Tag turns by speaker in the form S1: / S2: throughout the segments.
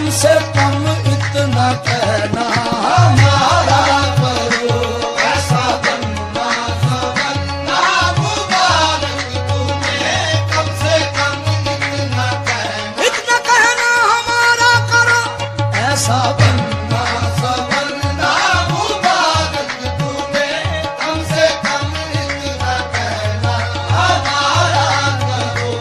S1: कम से कम इतना कहना हमारा करो। ऐसा बनना सवरना मुबारक तुम्हें, कम से कम इतना कहना हमारा करो। ऐसा बनना सवरना मुबारक तुम्हें, कम से कम इतना कहना हमारा करो।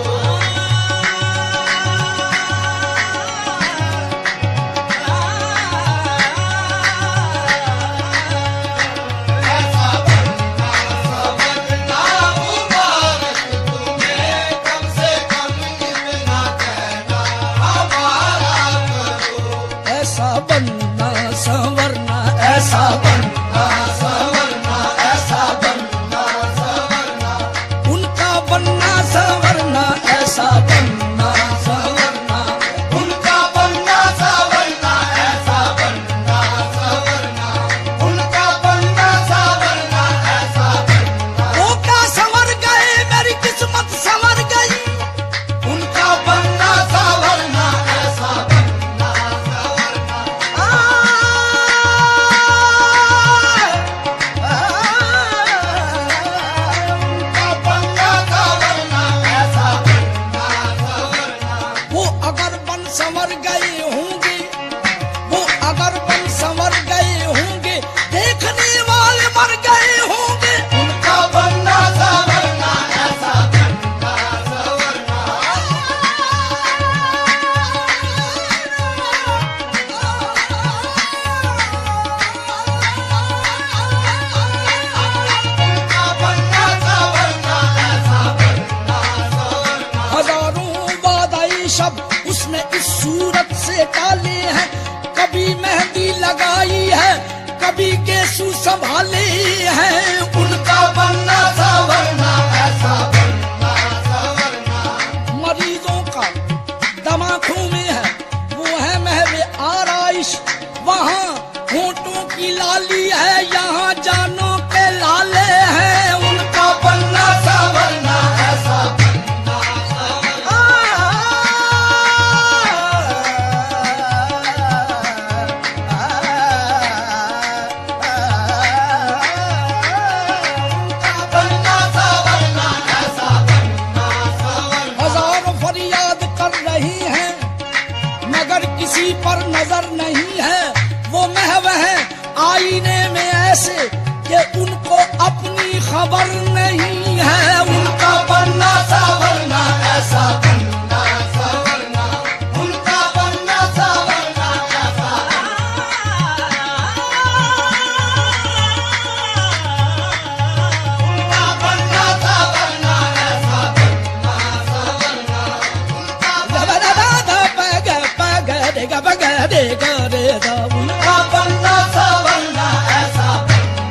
S1: ऐसा बनना सवरना, ऐसा बनना सवरना, ऐसा बनना सवरना, उनका बनना सवरना, ऐसा बनना सवरना, उनका बनना सवरना, ऐसा बनना सवरना, उनका बनना सवरना, ऐसा बनना। वो क्या संवर गए, मेरी किस्मत संवर गई, उनका बनना सवरना, ऐसा बनना सवरना। उनका बनना सवरना, ऐसा बनना सवरना। वो अगर बन संवर गए होंगे, वो अगर बन संवर गए होंगे, देखने वाले मर गए होंगे, उनका बनना सवरना, ऐसा बनना सवरना। उनका बनना सवरना, ऐसा बनना सवरना। हजारों वादाई शब्द उसने इस सूरत से डाले हैं, कभी मेहंदी लगाई है, कभी गेसू संभाले हैं, उनका बनना सवरना, ऐसा बनना सवरना। मरीजों का दमाखों में है, वो है महवे आराइश, वहाँ होठों की लाली है, यहाँ जानों के लाले हैं, उनका बनना सवरना, ऐसा बनना सवरना। उनका बनना सवरना, ऐसा बनना सवरना। हजारों फरियाद कर रही हैं, मगर किसी पर नजर नहीं है, वो महव है आईने में ऐसे कि उनको अपनी खबर नहीं है, उनका बनना सवरना, ऐसा बनना सवरना, उनका बनना सवरना, ऐसा उनका बनना सवरना, ऐसा बनना सवरना, उनका उनका बनना सवरना, ऐसा बनना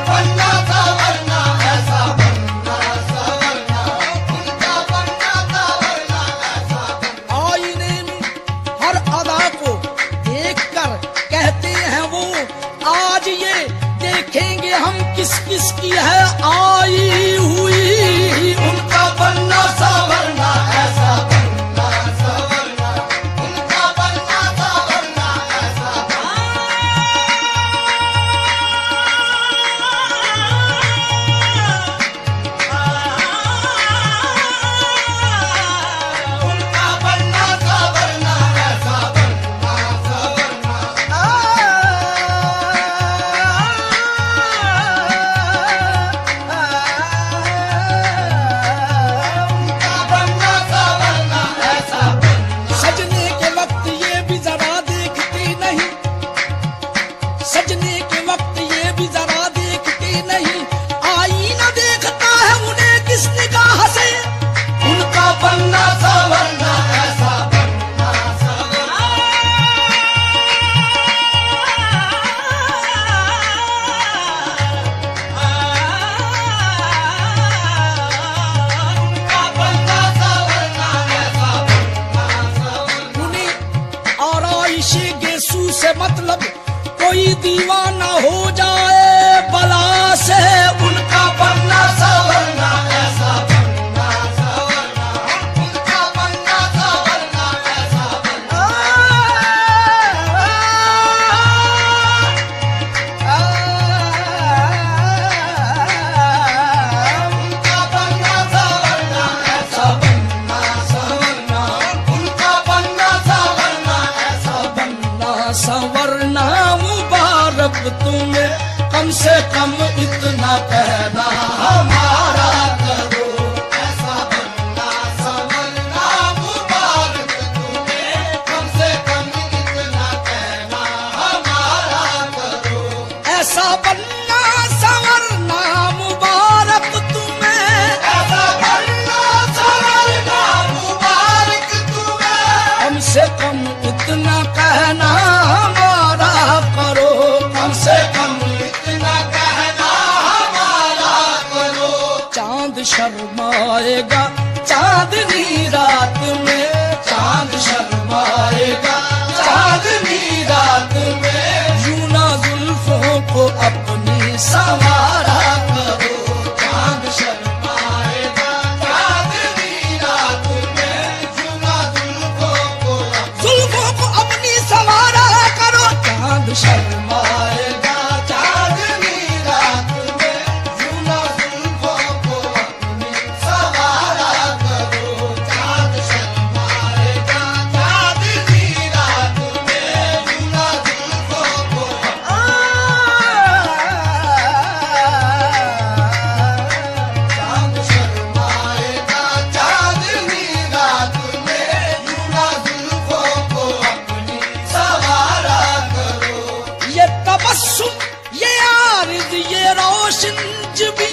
S1: बनना सवरना, ऐसा बनना सवरना, उनका बनना सवरना, ऐसा बनना। आईने में हर अदा को देखकर कहते हैं वो, आज ये देखेंगे हम किस किस की है आई हुई, उनका बनना सवरना, ऐसा बनना सवरना, उनका बनना सवरना, ऐसा उनका बनना सवरना, ऐसा बनना सवरना। उनका बनना सवरना, ऐसा बनना। सजने के वक्त ये भी जरा देखती नहीं, सजने के वक्त ये भी जरा देखती नहीं, आईना देखता है उन्हें किस निगाह से, उनका बनना सवरना, ऐसा बनना सवरना। उनका बनना सवरना, ऐसा बनना सवरना। उन्हें आराइश गेसू से मतलब कोई दीवाना हो जाए बला से, जब तुम्हें कम से कम इतना कहना हमारा करो। ऐसा बनना संवरना मुबारक तुम्हें, कम से कम इतना कहना हमारा करो। ऐसा बनना संवरना मुबारक तुम्हें, ऐसा बनना संवरना मुबारक तुम्हें, कम से कम इतना कहना हमारा करो। कम से कम इतना कहना हमारा करो। चांद शर्माएगा चांदनी रात में, चांद शर्माएगा चांदनी रात में, यूं ना जुल्फों को अपनी संवारा करो। चांद शर्माएगा चांदनी रात में, यूं ना जुल्फों को अपनी संवारा करो। चांद शर्माएगा चांदनी रात में, यूं ना जुल्फों को अपनी संवारा करो। चांद शर्माएगा चांदनी रात में, यूं ना जुल्फों को चांद शर्माएगा चांदनी रात में, यूं ना जुल्फों को अपनी संवारा करो। ये तबस्सुम ये आरिज़ ये रोशन जबी,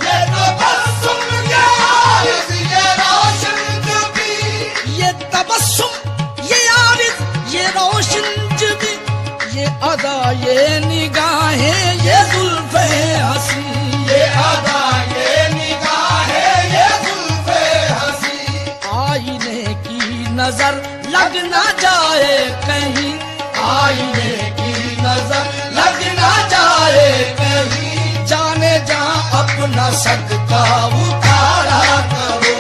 S1: ये तबस्सुम ये आरिज़ ये रोशन जबी, ये तबस्सुम ये आरिज़ ये रोशन जबी, ये अदा ये निगाहें ये जुल्फ़े हंसी, ये अदा ये निगाहें ये जुल्फ़े हंसी, आईने की नजर लग ना जाए कहीं, आईने की नजर लग ना जाए कहीं, जाने जा अपना सदका उतारा करो।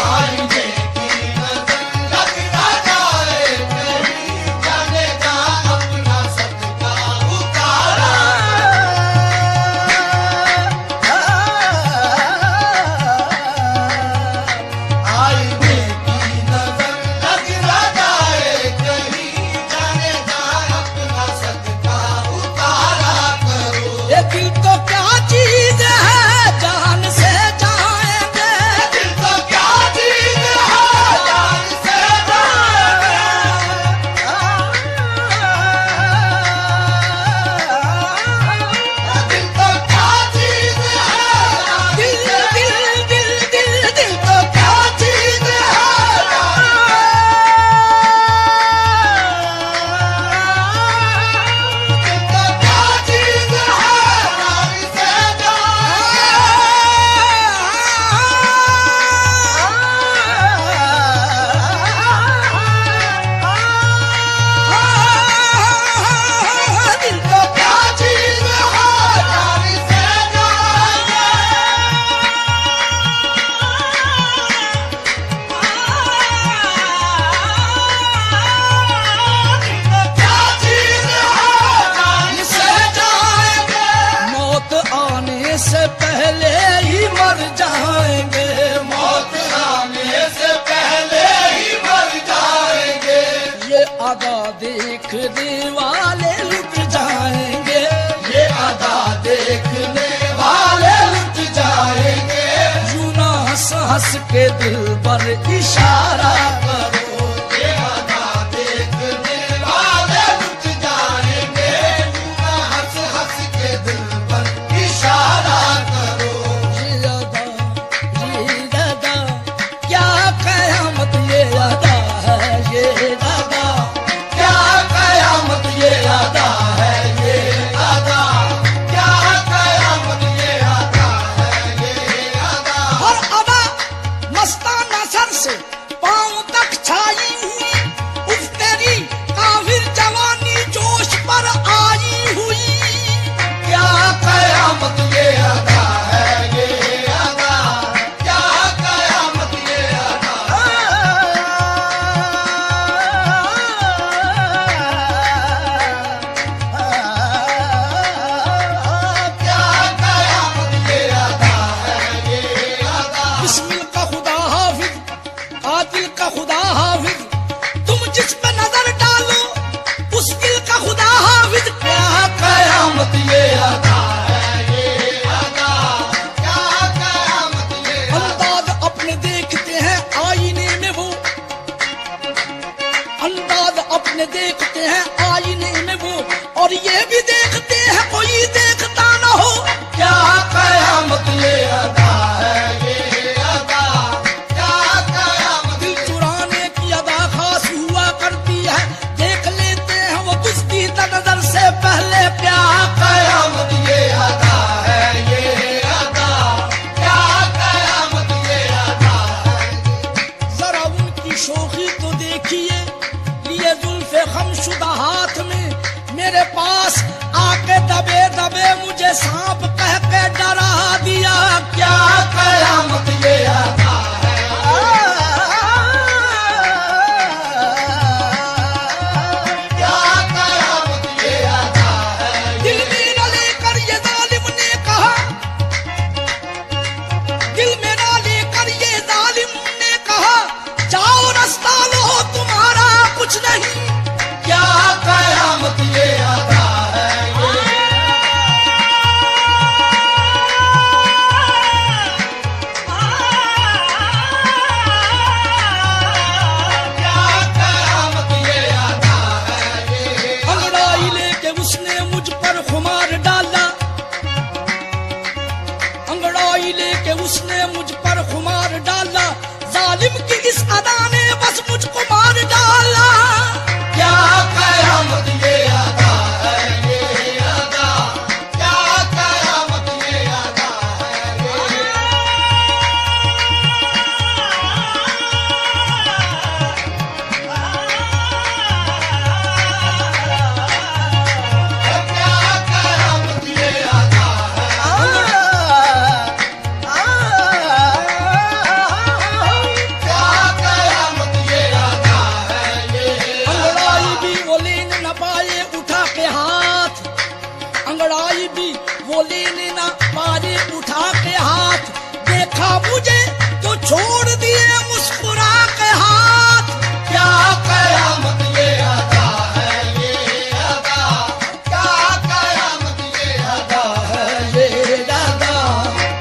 S1: आईने की नजर लग ना जाए कहीं, जाने जा अपना सदका उतारा। आईने की नजर लग ना जाए कहीं, जाने जा अपना सदका उतारा करो। ये दिल तो क्या चीज है जान से जाएंगे, दिल तो क्या चीज है जान से जाएंगे, दिल तो क्या चीज है, दिल दिल दिल दिल दिल तो क्या चीज है, दिल तो क्या चीज है जान से जाएंगे, दिल तो क्या चीज है जान से मौत आने से पहले ही मर जाएंगे, मौत आने से पहले ही मर जाएंगे, ये अदा देखने वाले लुट जाएंगे, ये अदा देखने वाले लुट जाएंगे, यूं ना हंस हंस के दिल पर इशारा करो। ये अदा देखने वाले लुट जाएंगे, यूं ना हंस हंस के दिल पर इशारा करो। ये अदा क्या कयामत ये अदा है, ये अदा क्या कयामत ये अदा है, ये अदा क्या कयामत ये अदा है, ये अदा। और अदा मस्ताना सर से पांव तक कबे मुझे सांप कह के डरा दिया,
S2: क्या कयामत ये अदा है, क्या कयामत ये अदा है।
S1: दिल में न लेकर ये जालिम ने कहा, दिल में न लेकर ये जालिम ने कहा, जाओ रास्ता लो तुम्हारा कुछ नहीं,
S2: क्या कयामत ये अदा है। क्या कयामत ये अदा है।
S1: अंगड़ाई लेके उसने मुझ पर खुमार डाला, अंगड़ाई लेके उसने मुझ पर खुमार डाला, जालिम की इस अदा ने बस मुझको मार डाला।
S2: क्या कयामत ये अदा है, ये अदा, क्या कयामत ये अदा है। क्या कयामत ये अदा क्या कयामत ये अदा है।
S1: अंगड़ाई भी वो लेने न पाए उठा के हाथ, अंगड़ाई भी वो लेने न पाए उठा के हाथ, देखा मुझे तो छोड़ दिए मुस्कुरा के हाथ।
S2: क्या कयामत ये अदा है, ये अदा, क्या कयामत ये अदा है।
S1: ये दादा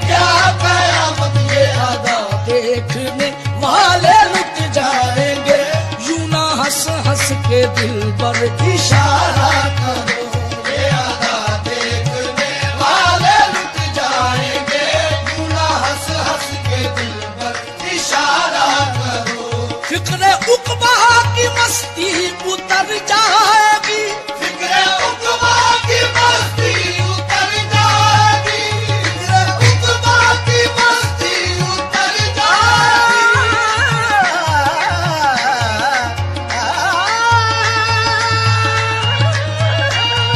S2: क्या कयामत ये अदा,
S1: देखने वाले लुट जाएंगे, यूं ना हंस हंस के दिल पर
S2: इशारा करो। ये अदा देखने वाले लुट जाएंगे, यूं ना हंस हंस के दिल पर इशारा करो।
S1: फिक्र उकबा की मस्ती उतर जाएगी,
S2: फिक्र उकबा की मस्ती उतर जाएगी, फिक्र उकबा की मस्ती उतर जाएगी।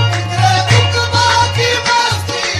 S2: फिक्र उकबा की मस्ती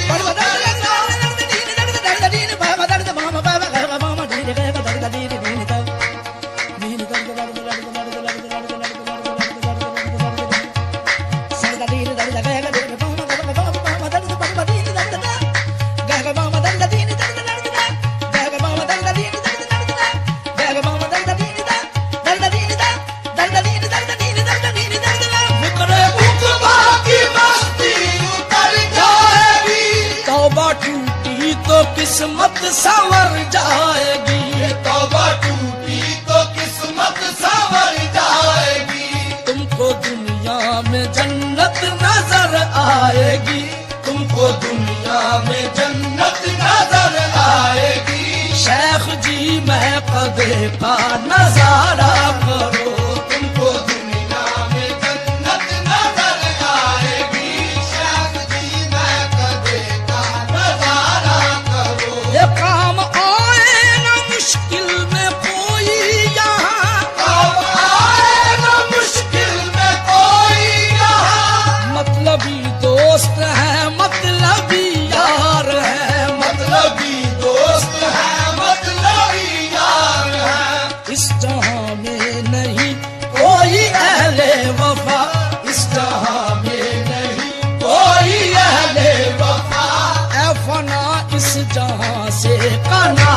S2: उकबा की मस्ती उतर जाएगी।
S1: तौबा टूटी तो किस्मत संवर जाएगी,
S2: तौबा टूटी तो किस्मत संवर जाएगी।
S1: तुमको दुनिया में जन्नत नजर आएगी,
S2: तुमको दुनिया में जन्नत नजर आएगी।
S1: शेख जी मैं कदे का नजारा करो,
S2: तुमको दुनिया में जन्नत नजर आएगी। शेख जी मैं कदे का नजारा करो।
S1: ये काम आए ना मुश्किल में कोई यहाँ,
S2: अब आए न मुश्किल में कोई यहाँ,
S1: मतलबी दोस्त है मतलबी यार है,
S2: मतलबी दोस्त है, मतलबी यार है।
S1: इस जहां में नहीं कोई अहले वफा,
S2: इस जहां में नहीं कोई अहले वफा,
S1: ऐ फना इस जहां से कना